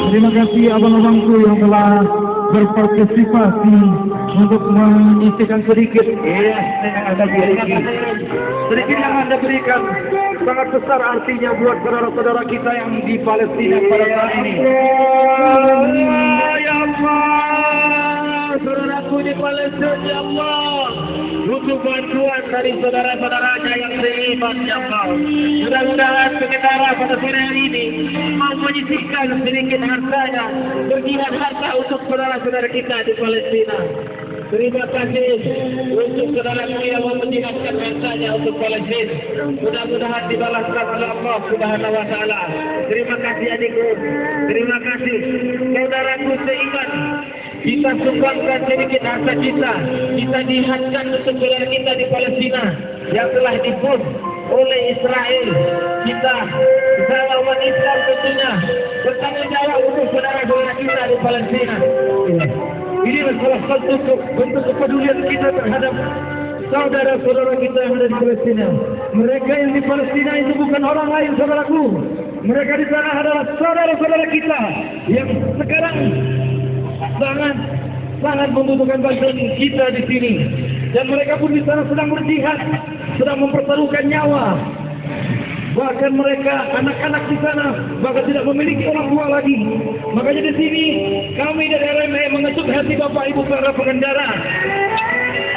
terima kasih abang-abangku yang telah berpartisipasi untuk mengisikan sedikit. Yes, yang Anda berikan. Sedikit yang Anda berikan sangat besar artinya buat saudara-saudara kita yang di Palestina pada saat ini. Ya Allah, saudaraku di Palestina, ya Allah, butuh bantuan dari saudara-saudaranya yang beriman, ya Allah. Mudah-mudahan pengendara pada sore hari ini mau menyisihkan sedikit hartanya, berjihad harta untuk saudara-saudara kita di Palestina. Terima kasih untuk saudaraku yang mau menjihadkan hartanya untuk Palestina. Mudah-mudahan dibalaskan oleh Allah Subhanahu wa taala. Terima kasih adikku. Terima kasih saudaraku seiman. Kita sumbangkan sedikit harta kita. Kita jihadkan untuk saudara kita di Palestina yang telah dibunuh oleh Israel. Kita bersama umat Islam tentunya bertanggung jawab untuk saudara-saudara kita di Palestina. Ini adalah salah satu bentuk kepedulian kita terhadap saudara-saudara kita yang ada di Palestina. Mereka yang di Palestina itu bukan orang lain, saudaraku. Mereka di sana adalah saudara-saudara kita yang sekarang sangat membutuhkan bantuan kita di sini. Dan mereka pun di sana sedang berjihad, sedang mempertaruhkan nyawa. Bahkan mereka, anak-anak di sana, bahkan tidak memiliki orang tua lagi. Makanya di sini, kami dari RMA mengetuk hati Bapak Ibu para pengendara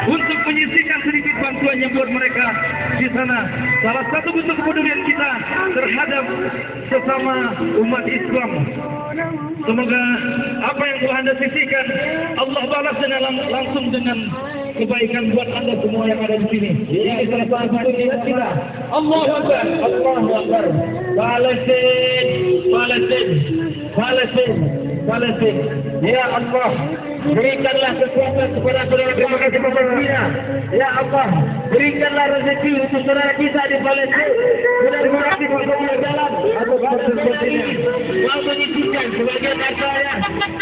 untuk menyisihkan sedikit bantuannya buat mereka di sana. Salah satu bentuk kepedulian kita terhadap sesama umat Islam. Semoga apa yang telah Anda sisihkan, Allah balas langsung dengan kebaikan buat Anda semua yang ada di sini. Ini salah satu niat kita. Allahu Akbar, Allahu Akbar. Palestina. Ya Allah, berikanlah kekuatan kepada saudara kita di Palestina. Ya Allah, berikanlah rezeki untuk saudara kita di Palestina. Mudah-mudahan kita bisa jalan atau seperti ini. Mau menyisihkan sebagian hartanya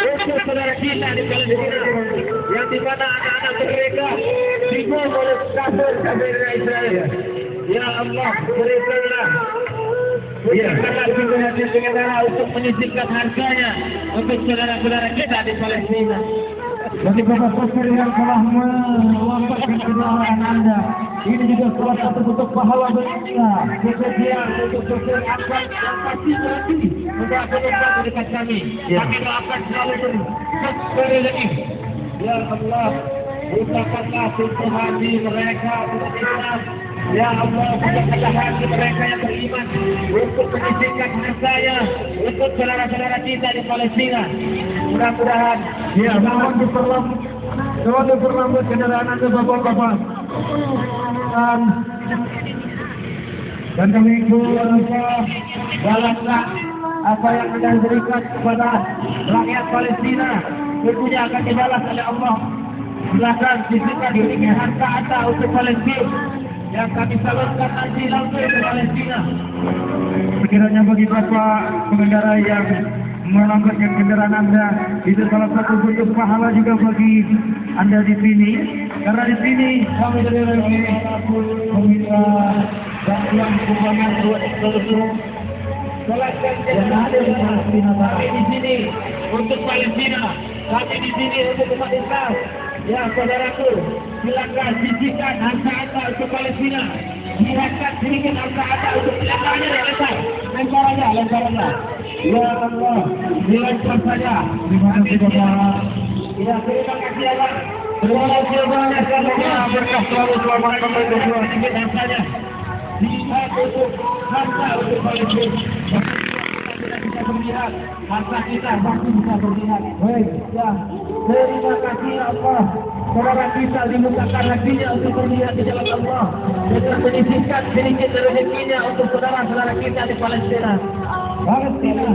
untuk saudara kita di Palestina, yang di mana anak-anak mereka dibunuh oleh kafir Israel. Ya Allah, berikanlah. Berikanlah juga hati pengendara untuk menyisihkan harganya untuk saudara-saudara kita di Palestina. Bagi Bapak Sopir yang telah mewafatkan kendaraan Anda, ini juga salah satu bentuk pahala berikutnya. Kemudian untuk sopir angkot yang pasti berarti sudah penumpang di dekat kami. Kami doakan selalu berlebih. Ya Allah, bukakanlah pintu hati mereka untuk Islam. Ya Allah, bukakanlah hati mereka yang beriman untuk menyisihkan hartanya untuk saudara-saudara kita di Palestina. Mudah-mudahan Jangan diperlambat kendaraan Anda, Bapak-Bapak. Dan kami balaslah apa yang Anda berikan kepada rakyat Palestina, tentunya akan dibalas oleh Allah. Silakan sisihkan sedikit harta Anda untuk Palestina yang kami salurkan nanti langsung ke Palestina. Sekiranya bagi Bapak pengendara yang melambatkan kendaraan Anda, itu salah satu bentuk pahala juga bagi Anda di sini. Karena di sini Kami dari RMA meminta bantuan sumbangan buat seluruh sholatkan yang ada di Palestina. Kami di sini untuk Palestina. Kami di sini untuk umat Islam. Ya saudaraku, silakan sisihkan harta Anda untuk Palestina. Jihadkan sedikit harta Anda untuk lemparnya lemparannya. Ya Allah, dilempar saja. terima kasih Bapak. Ya, terima kasih Allah. Terima kasih banyak karena berkah selalu selama kami berdua sedikit hartanya. Jihad untuk harta untuk Palestina. Kita bisa berjihad, harta kita pasti bisa berjihad. Baik, ya. Terima kasih Allah. Saudara kita dibukakan hatinya untuk berjihad di jalan Allah. Dengan menyisihkan sedikit rezekinya untuk saudara-saudara kita di Palestina. Palestina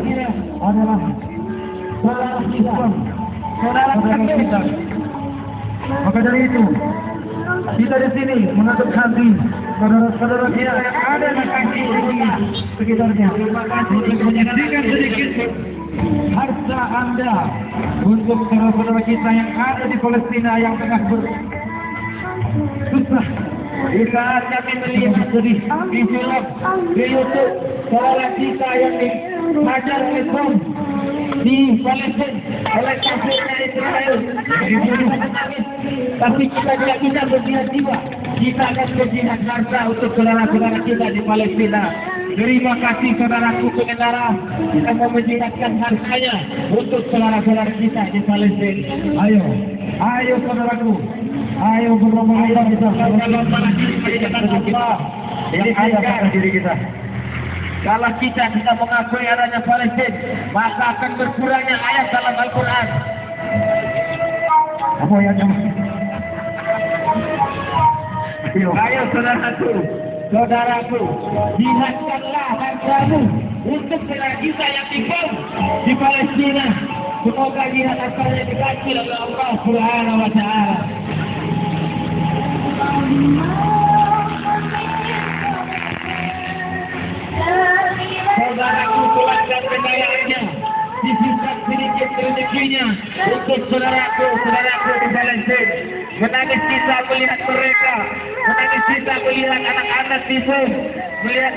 adalah saudara Islam, Saudara kita. Maka dari itu, kita di sini mengatur hati saudara-saudara kita yang ada di sekitarnya. Terima kasih. Menyisihkan sedikit harta Anda untuk saudara-saudara kita yang ada di Palestina yang tengah bersusah. Di saat kami melihat di film, di YouTube, saudara kita yang dihajar oleh bom di Palestina oleh kafirnya Israel. Tapi kita tidak bisa berjihad jiwa. Kita akan berjihad harta untuk saudara-saudara kita di Palestina. Terima kasih saudaraku pengendara. Kita mau menjihadkan hartanya untuk saudara-saudara kita di Palestina. Ayo saudaraku, ayo berlomba-lomba kita Berlomba lagi di hadapan Allah. yang ada pada diri kita. Kalau kita tidak mengakui adanya Palestina, maka akan berkurangnya ayat dalam Al-Quran. Apa yang Ayo saudaraku, jihadkanlah hartamu untuk saudara kita yang tinggal di Palestina. Semoga jihad asalnya diganti oleh Allah Subhanahu wa Ta'ala. Saudaraku keluarkan kekayaannya, disisihkan sedikit rezekinya untuk saudaraku di Palestina. Menangis kita melihat mereka, menangis kita melihat anak-anak tidur, melihat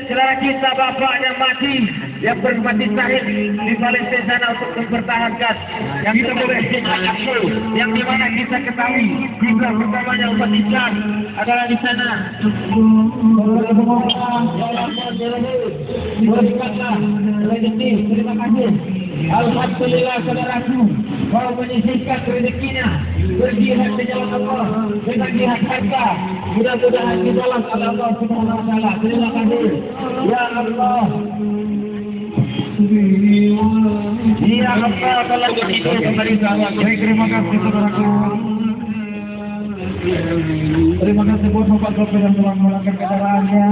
saudara kita bapaknya mati, yang bermati syahid di Palestina sana untuk mempertahankan yang kita boleh anakku, yang dimana kita ketahui juga pertamanya umat Islam adalah di sana. Berikanlah rezeki, terima kasih. Alhamdulillah saudaraku, kau menyisihkan rezekinya berjihad di jalan Allah dengan jihad harta. Mudah-mudahan di dalam Allah Subhanahu wa Ta'ala. Terima kasih ya Allah. Ya Allah, tolong begitu kembali sahabat. Baik, terima kasih saudaraku. Terima kasih buat Bapak sopir yang telah menggunakan kendaraannya.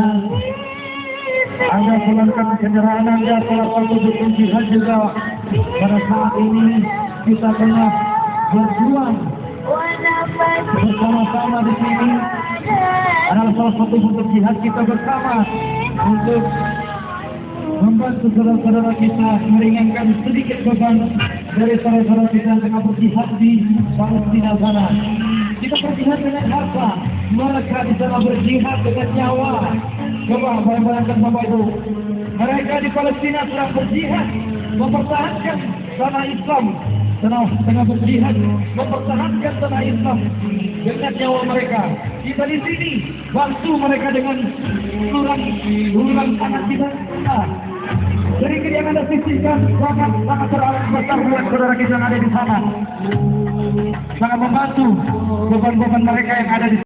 Anda pulangkan kendaraan Anda salah satu bentuk jihad juga. Pada saat ini kita tengah berjuang bersama-sama di sini. Adalah salah satu bentuk jihad kita bersama untuk membantu saudara-saudara kita meringankan sedikit beban dari saudara-saudara kita yang tengah berjihad di Palestina sana. Kita berjihad dengan harta, mereka di sana berjihad dengan nyawa. Coba bayangkan Bapak Ibu, mereka di Palestina sedang berjihad mempertahankan tanah Islam, tengah berjihad mempertahankan tanah Islam dengan nyawa mereka. Kita di sini bantu mereka dengan ulang tanah kita. Sedikit yang Anda sisihkan sangat terlalu besar buat saudara kita yang ada di sana. Sangat membantu beban-beban mereka yang ada di